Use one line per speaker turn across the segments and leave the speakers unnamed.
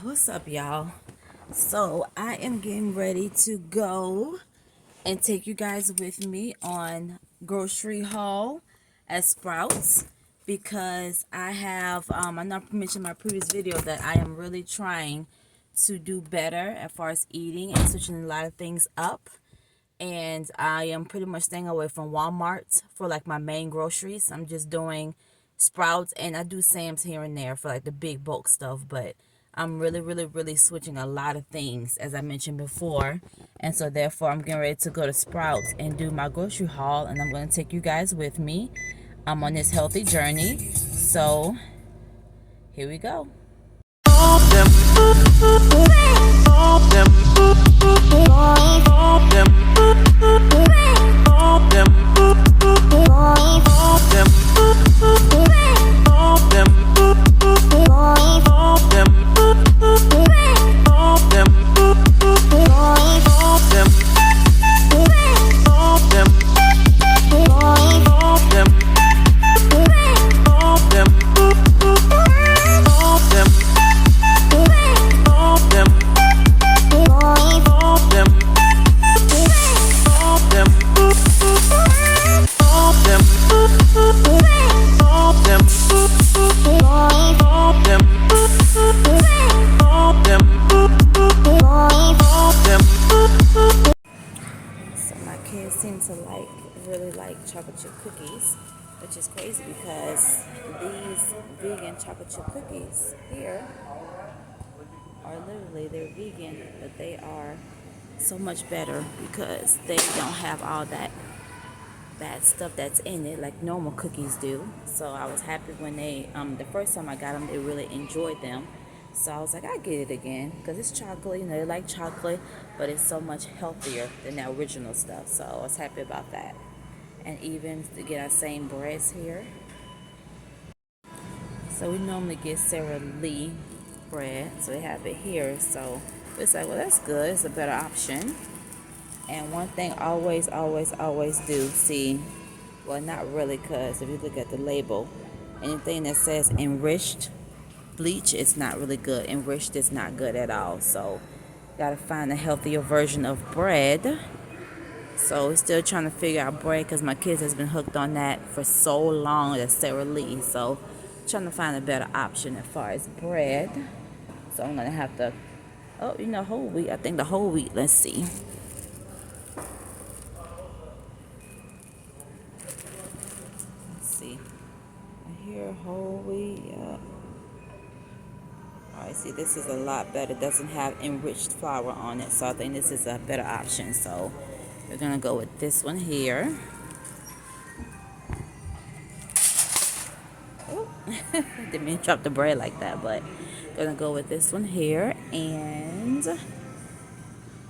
What's up, y'all? So I am getting ready to go and take you guys with me on grocery haul at Sprouts because I know I mentioned in my previous video that I am really trying to do better as far as eating and switching a lot of things up. And I am pretty much staying away from Walmart for like my main groceries. I'm just doing Sprouts, and I do Sam's here and there for like the big bulk stuff, but I'm really switching a lot of things as I mentioned before. And so therefore I'm getting ready to go to Sprouts and do my grocery haul, and I'm going to take you guys with me. I'm on this healthy journey. So here we go. So my kids seem to really like chocolate chip cookies, which is crazy because these vegan chocolate chip cookies here are literally, they're vegan, but they are so much better because they don't have all that bad stuff that's in it like normal cookies do. So I was happy when they the first time I got them, they really enjoyed them. So I was like, I get it again because it's chocolate, they like chocolate, but it's so much healthier than the original stuff. So I was happy about that. And even to get our same breads here. So we normally get Sara Lee bread, so they have it here. So it's like, well, that's good. It's a better option. And one thing always do see, well, not really, because if you look at the label, anything that says enriched bleach, it's not really good. Enriched is not good at all. So gotta find a healthier version of bread. So we're still trying to figure out bread because my kids has been hooked on that for so long, that Sara Lee. So trying to find a better option as far as bread. So I'm gonna have to, whole wheat. I think the whole wheat. Let's see. See here, whole wheat. Yeah. All right, see, this is a lot better. It doesn't have enriched flour on it, so I think this is a better option. So we're gonna go with this one here. Oh, didn't mean to drop the bread like that, but gonna go with this one here. And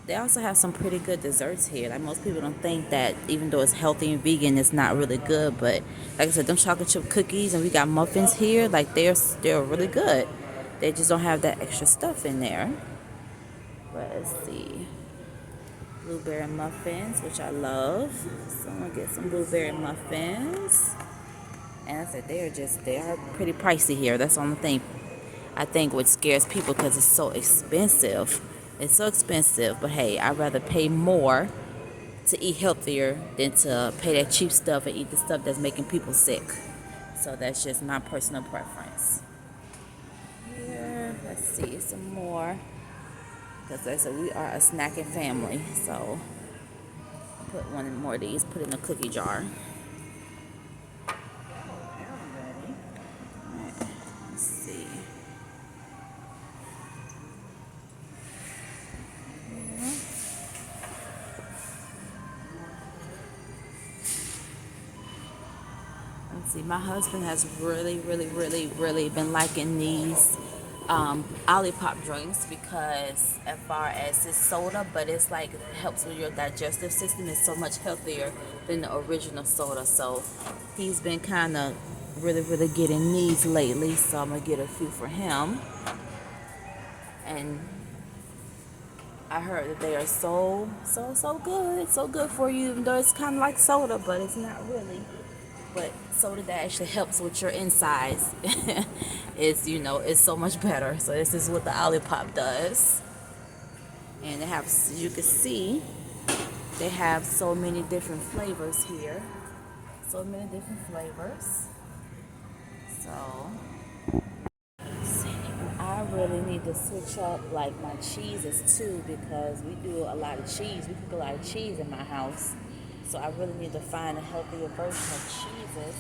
they also have some pretty good desserts here. Like, most people don't think that even though it's healthy and vegan, it's not really good. But like I said, them chocolate chip cookies, and we got muffins here. Like, they're really good. They just don't have that extra stuff in there. But let's see. Blueberry muffins, which I love. So I'm gonna get some blueberry muffins. And I said they are pretty pricey here. That's the only thing I think what scares people, because it's so expensive. It's so expensive, but hey, I'd rather pay more to eat healthier than to pay that cheap stuff and eat the stuff that's making people sick. So that's just my personal preference. Here, let's see some more. Because like I said, we are a snacking family. So put one more of these, put it in a cookie jar. Let's see. Let's see, my husband has really been liking these Olipop drinks because as far as it's soda, but it's like it helps with your digestive system. It's so much healthier than the original soda. So he's been kind of really getting these lately. So I'm gonna get a few for him. And I heard that they are so good for you, even though it's kind of like soda, but it's not really. but soda that actually helps with your insides is, you know, is so much better. So this is what the Olipop does. And they have, as you can see, they have so many different flavors here. So many different flavors. So I really need to switch up like my cheeses too, because we do a lot of cheese. We cook a lot of cheese in my house. So I really need to find a healthier version of cheeses.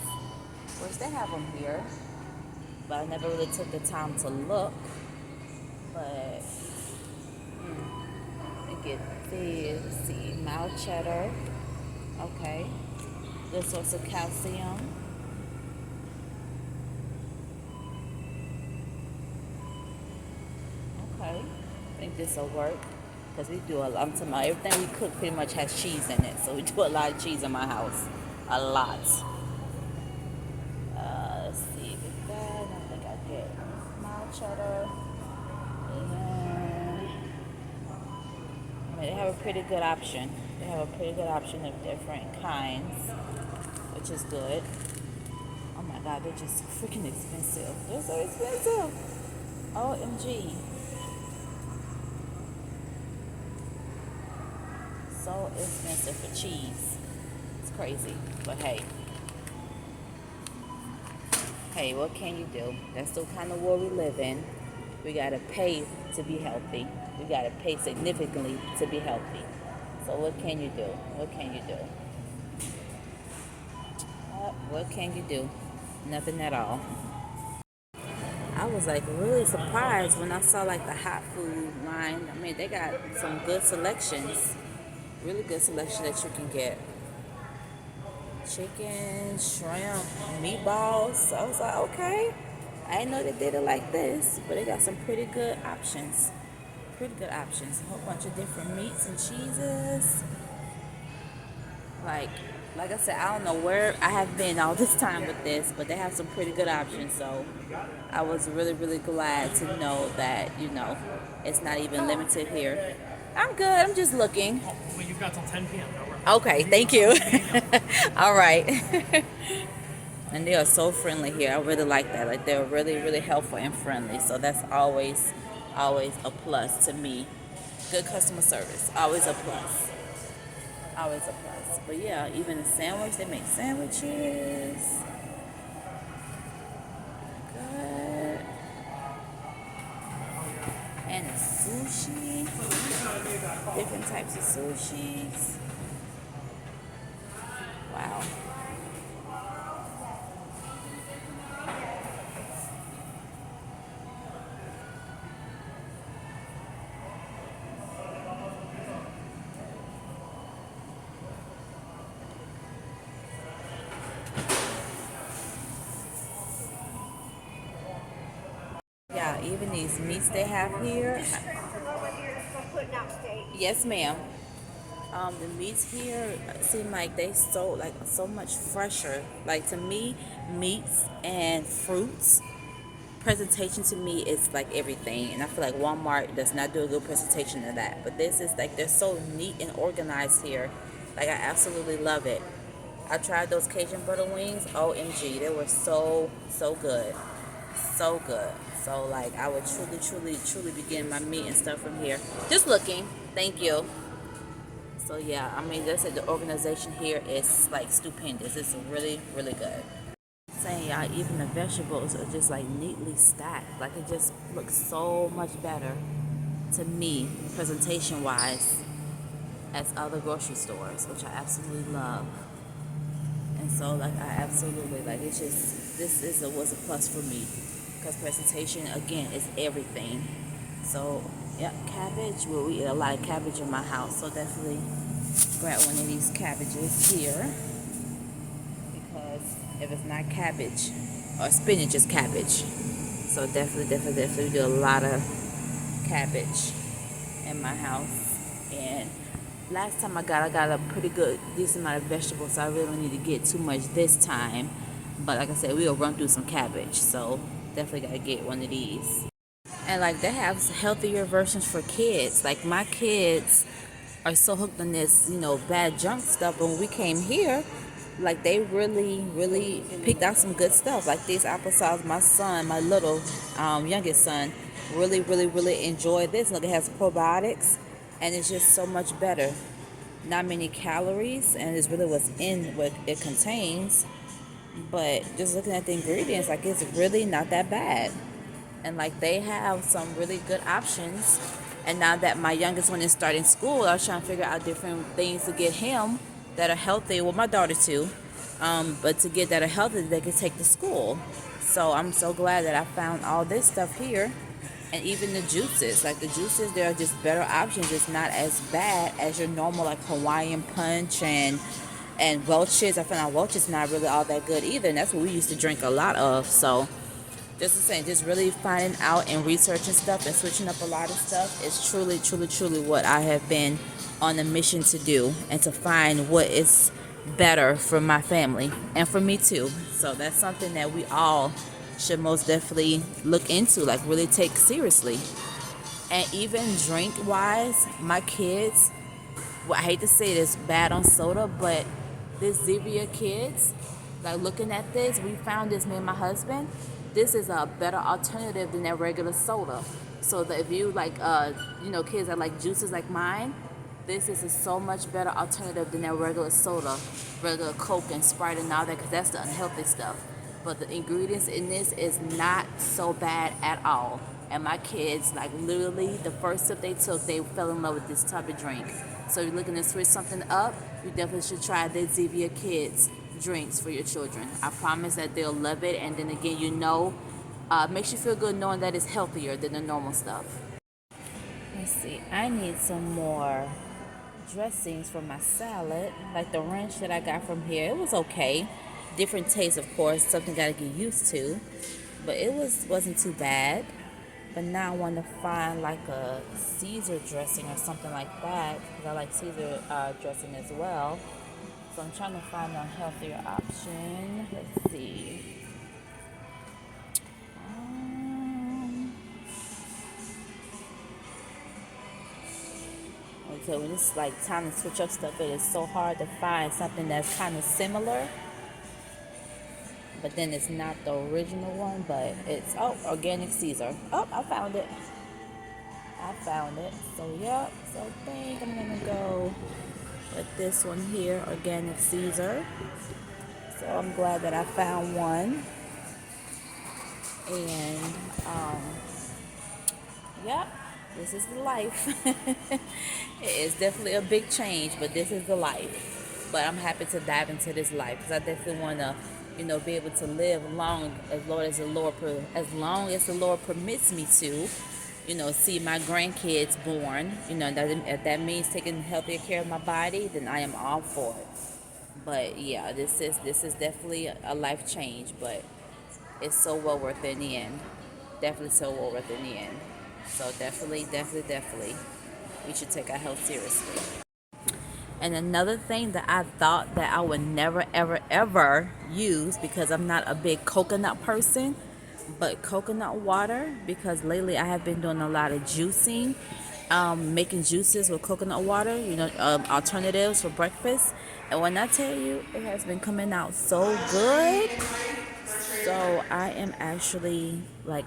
Which they have them here, but I never really took the time to look. But let me get this. Let's see, mild cheddar. Okay, good source of calcium. Okay, I think this will work because we do a lot. I'm talking about everything we cook pretty much has cheese in it, so we do a lot of cheese in my house, a lot. Let's see, with that, I think I get mild cheddar. And I mean, they have a pretty good option. They have a pretty good option of different kinds, which is good. Oh my God, they're just freaking expensive. They're so expensive. OMG. So expensive for cheese. It's crazy. But hey, what can you do? That's the kind of world we live in. We gotta pay to be healthy. We gotta pay significantly to be healthy. So what can you do? What can you do? What can you do? Nothing at all. I was like really surprised when I saw like the hot food line. I mean, they got some good selections. Really good selection that you can get. Chicken, shrimp, meatballs. So I was like, okay. I didn't know they did it like this, but they got some pretty good options. Pretty good options. A whole bunch of different meats and cheeses. Like, like I said, I don't know where I have been all this time with this, but they have some pretty good options. So I was really, really glad to know that, you know, it's not even limited here. I'm good. I'm just looking.
Well, you've got till 10 p.m.
Okay, thank you. All right. And they are so friendly here. I really like that. Like they're really, really helpful and friendly. So that's always, always a plus to me. Good customer service, always a plus. Always a plus. But yeah, even the sandwich, they make sandwiches. Good. And the sushi. Different types of sushis. Wow. Yeah, even these meats they have here. Yes, ma'am. The meats here seem like they so much fresher. Like to me, meats and fruits presentation to me is like everything, and I feel like Walmart does not do a good presentation of that. But this is like they're so neat and organized here. Like I absolutely love it. I tried those Cajun butter wings. OMG, they were so good, so good. So like I would truly be getting my meat and stuff from here. Just looking. Thank you. So yeah, I mean, that's it. The organization here is like stupendous. It's really good. Saying y'all, even the vegetables are just like neatly stacked. Like it just looks so much better to me, presentation wise, as other grocery stores, which I absolutely love. And so like I absolutely like it's just was a plus for me because presentation again is everything. So yeah, cabbage. Well, we eat a lot of cabbage in my house, so definitely grab one of these cabbages here because if it's not cabbage or spinach is cabbage. So definitely we do a lot of cabbage in my house. And last time I got a pretty good decent amount of vegetables, so I really don't need to get too much this time. But like I said, we'll run through some cabbage, so definitely gotta get one of these. And like they have healthier versions for kids. Like my kids are so hooked on this, you know, bad junk stuff. But when we came here, Like they really picked out some good stuff. Like these applesauce, my son, my little youngest son, really enjoyed this. Look, it has probiotics, and it's just so much better. Not many calories, and it's really what's in what it contains. But just looking at the ingredients, like it's really not that bad. And like they have some really good options. And now that my youngest one is starting school, I was trying to figure out different things to get him that are healthy. Well, my daughter too, but to get that are healthy that they can take to school. So I'm so glad that I found all this stuff here. And even the juices, like the juices, there are just better options. It's not as bad as your normal like Hawaiian punch and Welch's. I found out Welch's not really all that good either, and that's what we used to drink a lot of. So just the same, just really finding out and researching stuff and switching up a lot of stuff is truly what I have been on a mission to do, and to find what is better for my family and for me too. So that's something that we all should most definitely look into, like really take seriously. And even drink wise, my kids, well, I hate to say this, bad on soda, but this Zevia Kids, like looking at this, we found this, me and my husband, this is a better alternative than that regular soda. So that if you like, kids that like juices like mine, this is a so much better alternative than that regular soda, regular Coke and Sprite and all that, because that's the unhealthy stuff. But the ingredients in this is not so bad at all. And my kids, like literally, the first sip they took, they fell in love with this type of drink. So you're looking to switch something up, you definitely should try the Zevia Kids drinks for your children. I promise that they'll love it. And then again, makes you feel good knowing that it's healthier than the normal stuff. Let's see, I need some more dressings for my salad. Like the ranch that I got from here, it was okay. Different taste, of course, something gotta get used to. But it wasn't too bad. But now I want to find like a Caesar dressing or something like that, because I like Caesar dressing as well. So I'm trying to find a healthier option. Let's see. Okay, when it's like time to switch up stuff, it is so hard to find something that's kind of similar, but then it's not the original one. But it's organic Caesar. I found it. So yep. So I think I'm gonna go with this one here, organic Caesar. So I'm glad that I found one. And yep, this is the life. It is definitely a big change, but this is the life. But I'm happy to dive into this life, because I definitely want to, be able to live long as long as the Lord permits me to. See my grandkids born. If that means taking healthier care of my body, then I am all for it. But yeah, this is definitely a life change, but it's so well worth it in the end. Definitely so well worth it in the end. So definitely, we should take our health seriously. And another thing that I thought that I would never, ever use, because I'm not a big coconut person, but coconut water, because lately I have been doing a lot of juicing, making juices with coconut water, alternatives for breakfast. And when I tell you, it has been coming out so good. So I am actually like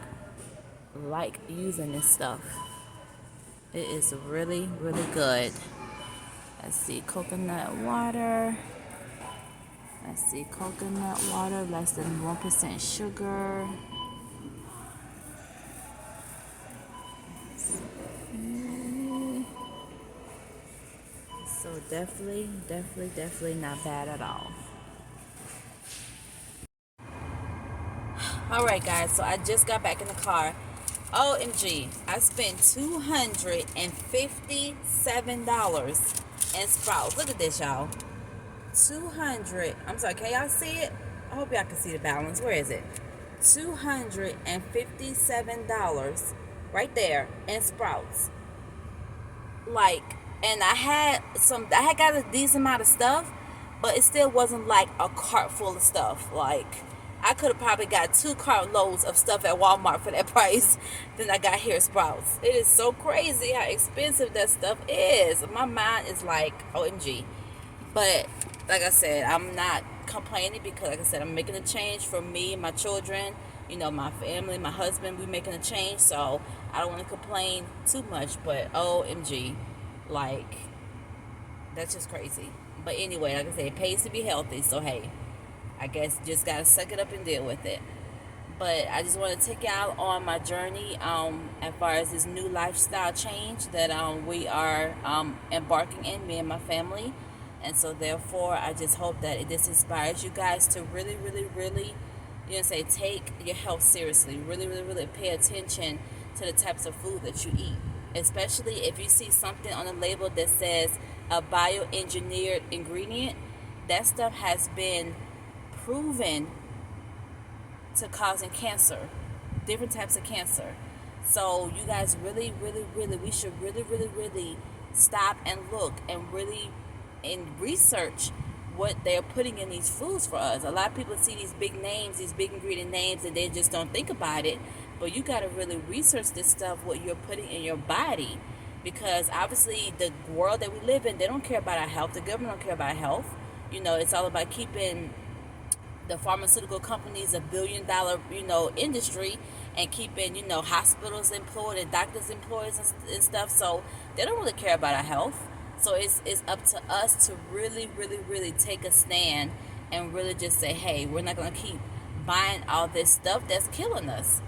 using this stuff. It is really good. Let's see, coconut water. Less than 1% sugar. So definitely not bad at all. All right, guys, so I just got back in the car. OMG, I spent $257 in Sprouts. Look at this, y'all. I'm sorry, can y'all see it? I hope y'all can see the balance. Where is it? $257 right there in Sprouts. And I had got a decent amount of stuff, but it still wasn't like a cart full of stuff. I could have probably got 2 cartloads of stuff at Walmart for that price than I got here at Sprouts. It is so crazy how expensive that stuff is. My mind is like, OMG. But like I said, I'm not complaining because, like I said, I'm making a change for me, my children, my family, my husband. We're making a change, so I don't want to complain too much. But OMG, like, that's just crazy. But anyway, like I said, it pays to be healthy, so hey, I guess just gotta suck it up and deal with it. But I just want to take y'all on my journey as far as this new lifestyle change that we are embarking in, me and my family. And so therefore, I just hope that this inspires you guys to really, really, really, take your health seriously. Really, really, really pay attention to the types of food that you eat. Especially if you see something on the label that says a bioengineered ingredient, that stuff has been proven to causing cancer, different types of cancer. So you guys really, really, really, we should really, really, really stop and look and really and research what they're putting in these foods for us. A lot of people see these big names, these big ingredient names, and they just don't think about it. But you got to really research this stuff, what you're putting in your body, because obviously the world that we live in, they don't care about our health. The government don't care about our health. It's all about keeping the pharmaceutical companies $1 billion industry, and keeping hospitals employed and doctors employed and stuff. So they don't really care about our health. So it's up to us to really, really, really take a stand and really just say, hey, we're not going to keep buying all this stuff that's killing us,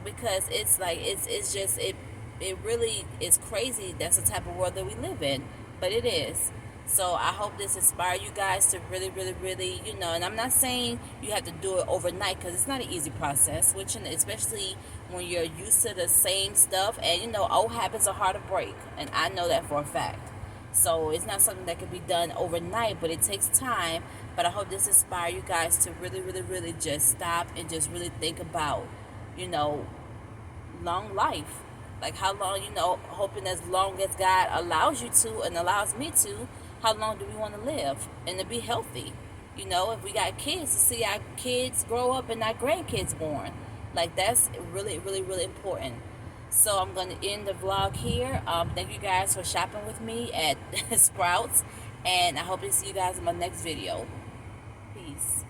because it's like it's just it really is crazy. That's the type of world that we live in, but it is. So I hope this inspires you guys to really, really, really, and I'm not saying you have to do it overnight, because it's not an easy process, which, especially when you're used to the same stuff, and old habits are hard to break, and I know that for a fact. So it's not something that can be done overnight, but it takes time. But I hope this inspires you guys to really, really, really just stop and just really think about, long life. Like how long, hoping as long as God allows you to and allows me to, how long do we want to live and to be healthy? If we got kids, to see our kids grow up and our grandkids born. Like that's really, really, really important. So I'm going to end the vlog here. Thank you guys for shopping with me at Sprouts. And I hope to see you guys in my next video. Peace.